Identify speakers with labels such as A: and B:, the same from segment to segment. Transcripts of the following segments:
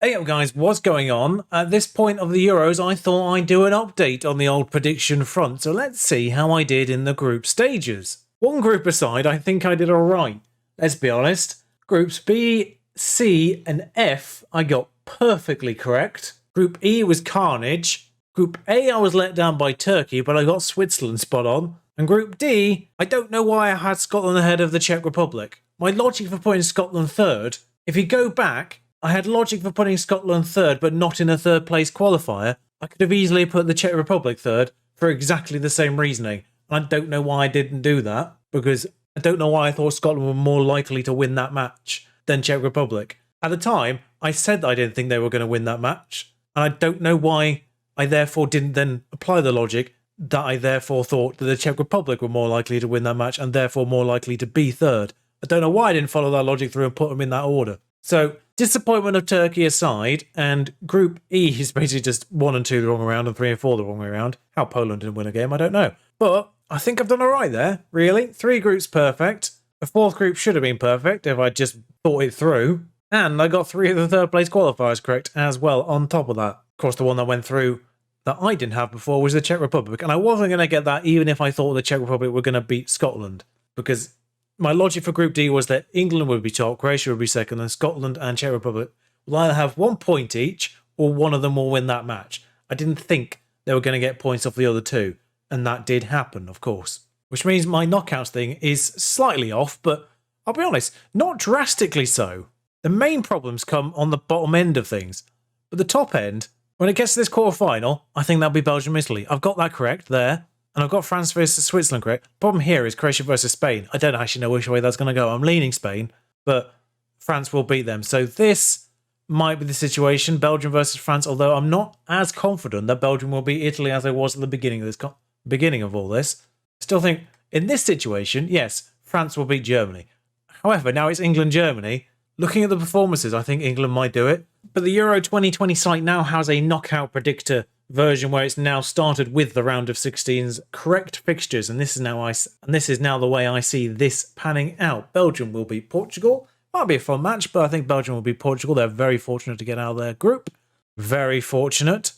A: Hey up guys, what's going on? At this point of the Euros, I thought I'd do an update on the old prediction front, so let's see how I did in the group stages. One group aside, I think I did alright. Let's be honest. Groups B, C and F I got perfectly correct. Group E was carnage. Group A I was let down by Turkey, but I got Switzerland spot on. And Group D, I don't know why I had Scotland ahead of the Czech Republic. My logic for putting Scotland third, if you go back, I had logic for putting Scotland third, but not in a third place qualifier. I could have easily put the Czech Republic third for exactly the same reasoning. And I don't know why I didn't do that, because I don't know why I thought Scotland were more likely to win that match than Czech Republic. At the time, I said that I didn't think they were going to win that match. And I don't know why I therefore didn't then apply the logic that I therefore thought that the Czech Republic were more likely to win that match and therefore more likely to be third. I don't know why I didn't follow that logic through and put them in that order. So, disappointment of Turkey aside, and Group E is basically just 1 and 2 the wrong way around and 3 and 4 the wrong way around. How Poland didn't win a game, I don't know. But I think I've done alright there, really. 3 groups perfect. The 4th group should have been perfect if I just thought it through. And I got 3 of the third place qualifiers correct as well on top of that. Of course, the one that went through that I didn't have before was the Czech Republic. And I wasn't going to get that even if I thought the Czech Republic were going to beat Scotland. Because my logic for Group D was that England would be top, Croatia would be second, and Scotland and Czech Republic will either have 1 point each or one of them will win that match. I didn't think they were going to get points off the other 2, and that did happen, of course. Which means my knockouts thing is slightly off, but I'll be honest, not drastically so. The main problems come on the bottom end of things, but the top end, when it gets to this quarter-final, I think that'll be Belgium-Italy. I've got that correct there. And I've got France versus Switzerland correct. Problem here is Croatia versus Spain. I don't actually know which way that's going to go. I'm leaning Spain, but France will beat them. So this might be the situation, Belgium versus France, although I'm not as confident that Belgium will beat Italy as I was at the beginning of all this. Still think, in this situation, yes, France will beat Germany. However, now it's England-Germany. Looking at the performances, I think England might do it. But the Euro 2020 site now has a knockout predictor version where it's now started with the round of 16's correct fixtures, and this is now the way I see this panning out. Belgium will beat Portugal. Might be a fun match, but I think Belgium will beat Portugal. They're very fortunate to get out of their group. Very fortunate.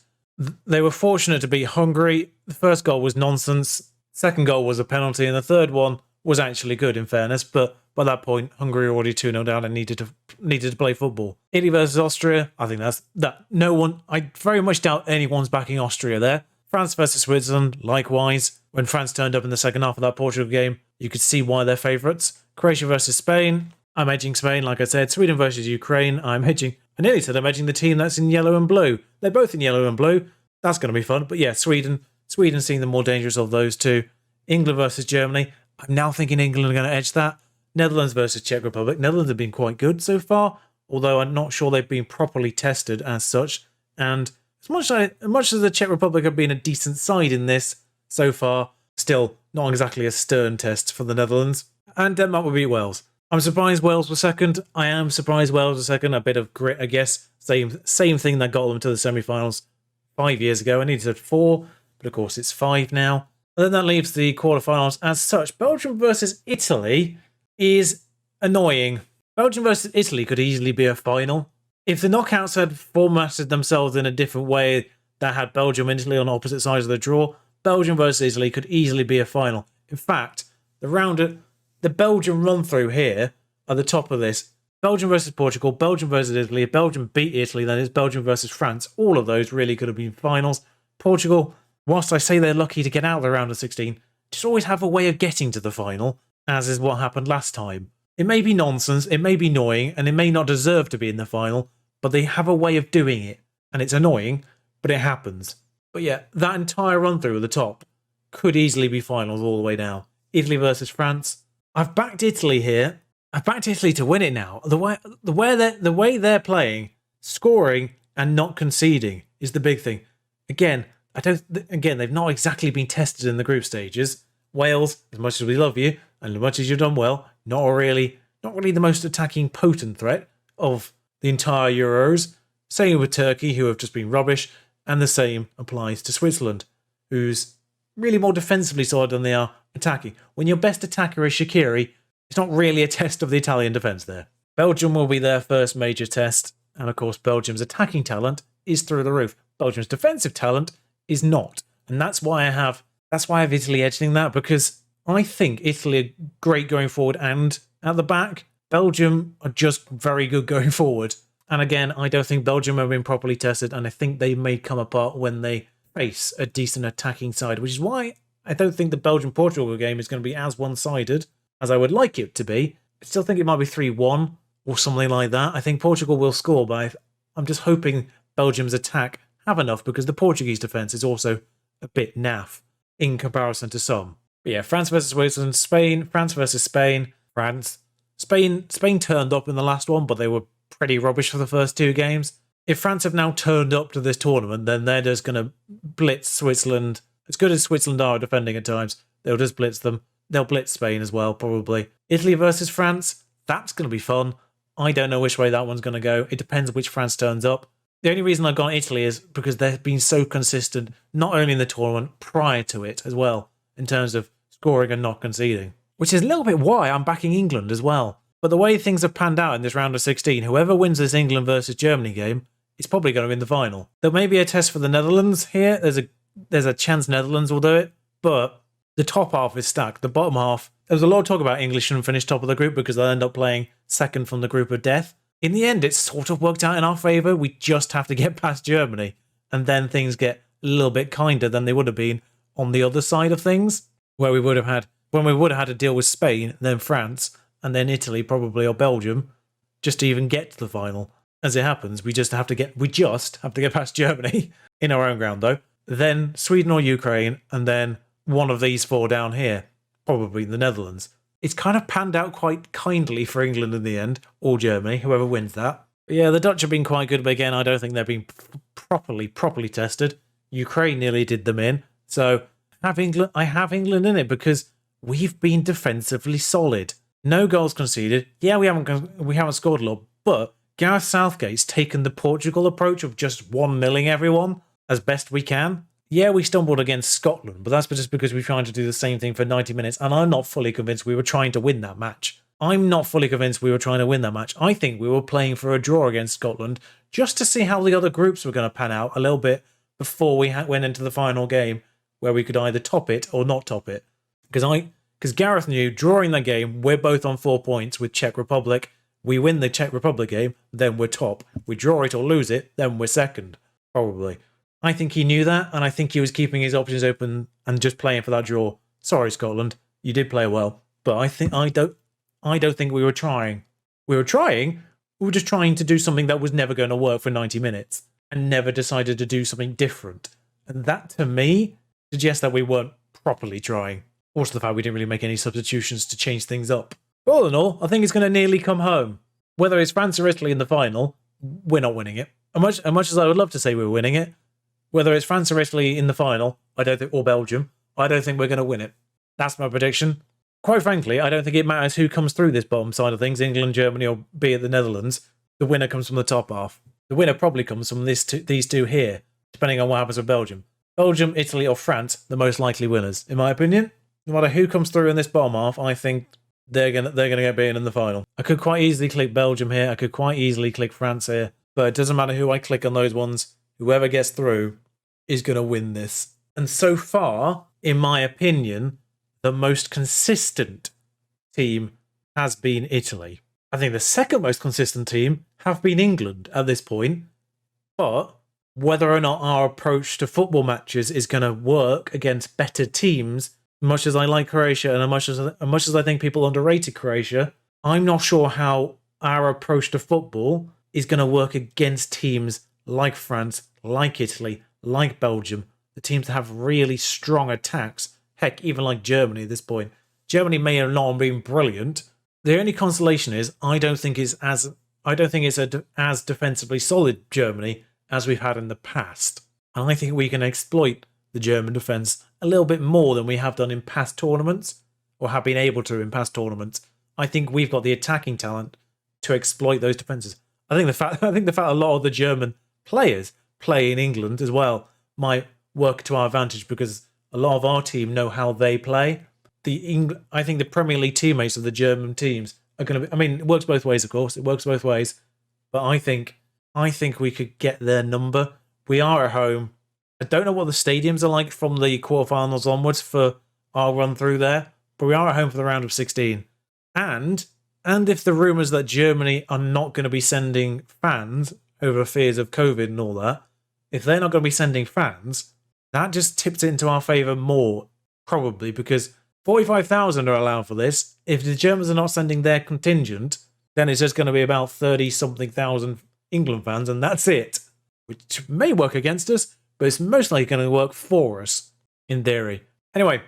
A: They were fortunate to beat Hungary. The first goal was nonsense. Second goal was a penalty, and the third one was actually good in fairness, but by that point, Hungary already 2-0 down and needed to play football. Italy versus Austria, I think I very much doubt anyone's backing Austria there. France versus Switzerland, likewise. When France turned up in the second half of that Portugal game, you could see why they're favourites. Croatia versus Spain, I'm edging Spain, like I said. Sweden versus Ukraine, I nearly said I'm edging the team that's in yellow and blue. They're both in yellow and blue. That's going to be fun. But yeah, Sweden seeing the more dangerous of those two. England versus Germany, I'm now thinking England are going to edge that. Netherlands versus Czech Republic. Netherlands have been quite good so far, although I'm not sure they've been properly tested as such. And as much as the Czech Republic have been a decent side in this so far, still not exactly a stern test for the Netherlands. And Denmark will beat Wales. I'm surprised Wales were second. I am surprised Wales were second. A bit of grit, I guess. Same thing that got them to the semi-finals 5 years ago. I needed 4, but of course it's 5 now. And then that leaves the quarterfinals as such. Belgium versus Italy is annoying. Belgium versus Italy could easily be a final. If the knockouts had formatted themselves in a different way that had Belgium and Italy on opposite sides of the draw, Belgium versus Italy could easily be a final. In fact, the Belgium run-through here at the top of this, Belgium versus Portugal, Belgium versus Italy. If Belgium beat Italy, then it's Belgium versus France. All of those really could have been finals. Portugal, whilst I say they're lucky to get out of the round of 16, just always have a way of getting to the final, as is what happened last time. It may be nonsense, it may be annoying, and it may not deserve to be in the final, but they have a way of doing it. And it's annoying, but it happens. But yeah, that entire run-through at the top could easily be finals all the way down. Italy versus France. I've backed Italy here. I've backed Italy to win it now. The way they're playing, scoring and not conceding is the big thing. Again, they've not exactly been tested in the group stages. Wales, as much as we love you, and as much as you've done well, not really the most attacking potent threat of the entire Euros. Same with Turkey, who have just been rubbish, and the same applies to Switzerland, who's really more defensively solid than they are attacking. When your best attacker is Shaqiri, it's not really a test of the Italian defence there. Belgium will be their first major test. And of course, Belgium's attacking talent is through the roof. Belgium's defensive talent is not. And that's why I have Italy edging that, because I think Italy are great going forward and at the back. Belgium are just very good going forward. And again, I don't think Belgium have been properly tested, and I think they may come apart when they face a decent attacking side, which is why I don't think the Belgium-Portugal game is going to be as one-sided as I would like it to be. I still think it might be 3-1 or something like that. I think Portugal will score, but I'm just hoping Belgium's attack have enough, because the Portuguese defence is also a bit naff in comparison to some. But yeah, France versus Switzerland, Spain, France versus Spain, France. Spain turned up in the last one, but they were pretty rubbish for the first two games. If France have now turned up to this tournament, then they're just going to blitz Switzerland. As good as Switzerland are defending at times, they'll just blitz them. They'll blitz Spain as well, probably. Italy versus France, that's going to be fun. I don't know which way that one's going to go. It depends which France turns up. The only reason I've gone Italy is because they've been so consistent, not only in the tournament, prior to it as well, in terms of scoring and not conceding. Which is a little bit why I'm backing England as well. But the way things have panned out in this round of 16, whoever wins this England versus Germany game is probably going to win the final. There may be a test for the Netherlands here. There's a chance Netherlands will do it, but the top half is stacked. The bottom half, there was a lot of talk about England shouldn't finish top of the group because they'll end up playing second from the group of death. In the end, it's sort of worked out in our favour. We just have to get past Germany, and then things get a little bit kinder than they would have been on the other side of things, where we would have had to deal with Spain, then France, and then Italy probably, or Belgium, just to even get to the final. As it happens, we just have to get past Germany in our own ground though. Then Sweden or Ukraine, and then one of these four down here, probably the Netherlands. It's kind of panned out quite kindly for England in the end, or Germany, whoever wins that. But yeah, the Dutch have been quite good, but again, I don't think they've been properly tested. Ukraine nearly did them in, so I have England in it because we've been defensively solid. No goals conceded. Yeah, we haven't scored a lot, but Gareth Southgate's taken the Portugal approach of just 1-0ing everyone as best we can. Yeah, we stumbled against Scotland, but that's just because we're trying to do the same thing for 90 minutes, and I'm not fully convinced we were trying to win that match. I think we were playing for a draw against Scotland just to see how the other groups were going to pan out a little bit before we went into the final game, where we could either top it or not top it. Because Gareth knew, drawing that game, we're both on 4 points with Czech Republic. We win the Czech Republic game, then we're top. We draw it or lose it, then we're second, probably. I think he knew that, and I think he was keeping his options open and just playing for that draw. Sorry, Scotland, you did play well, but I don't think we were trying. We were just trying to do something that was never going to work for 90 minutes, and never decided to do something different. And that, to me, suggests that we weren't properly trying. Also the fact we didn't really make any substitutions to change things up. All in all, I think it's going to nearly come home. Whether it's France or Italy in the final, we're not winning it. As much as I would love to say we were winning it, whether it's France or Italy in the final, or Belgium, I don't think we're going to win it. That's my prediction. Quite frankly, I don't think it matters who comes through this bottom side of things, England, Germany, or be it the Netherlands. The winner comes from the top half. The winner probably comes from these two here, depending on what happens with Belgium. Belgium, Italy, or France, the most likely winners, in my opinion. No matter who comes through in this bottom half, I think they're gonna get beaten in the final. I could quite easily click Belgium here. I could quite easily click France here. But it doesn't matter who I click on those ones. Whoever gets through is going to win this. And so far, in my opinion, the most consistent team has been Italy. I think the second most consistent team have been England at this point. But whether or not our approach to football matches is going to work against better teams, much as I like Croatia and as much as I think people underrated Croatia, I'm not sure how our approach to football is going to work against teams like France, like Italy, like Belgium, the teams that have really strong attacks. Heck, even like Germany at this point. Germany may have not been brilliant. The only consolation is I don't think it's as defensively solid Germany as we've had in the past. And I think we can exploit the German defence a little bit more than we have done in past tournaments, or have been able to in past tournaments. I think we've got the attacking talent to exploit those defences. I think the fact a lot of the German players play in England as well might work to our advantage, because a lot of our team know how they play. I think the Premier League teammates of the German teams are going to be... I mean, it works both ways, of course. It works both ways. But I think I think we could get their number. We are at home. I don't know what the stadiums are like from the quarterfinals onwards for our run through there, but we are at home for the round of 16. And if the rumours that Germany are not going to be sending fans over fears of COVID and all that, if they're not going to be sending fans, that just tips it into our favour more, probably, because 45,000 are allowed for this. If the Germans are not sending their contingent, then it's just going to be about 30-something thousand England fans, and that's it. Which may work against us, but it's most likely going to work for us, in theory. Anyway,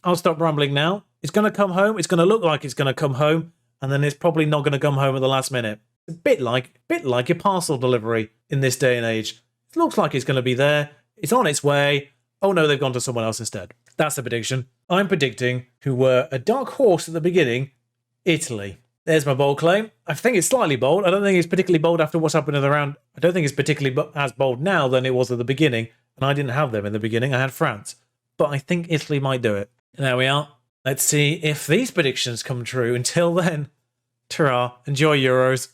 A: I'll stop rambling now. It's going to come home. It's going to look like it's going to come home, and then it's probably not going to come home at the last minute. It's a bit like a parcel delivery in this day and age. It looks like it's going to be there. It's on its way. Oh no, they've gone to someone else instead. That's the prediction. I'm predicting, who were a dark horse at the beginning, Italy. There's my bold claim. I think it's slightly bold. I don't think it's particularly bold after what's happened in the round. I don't think it's particularly as bold now than it was at the beginning. And I didn't have them in the beginning. I had France. But I think Italy might do it. And there we are. Let's see if these predictions come true. Until then, ta-ra. Enjoy Euros.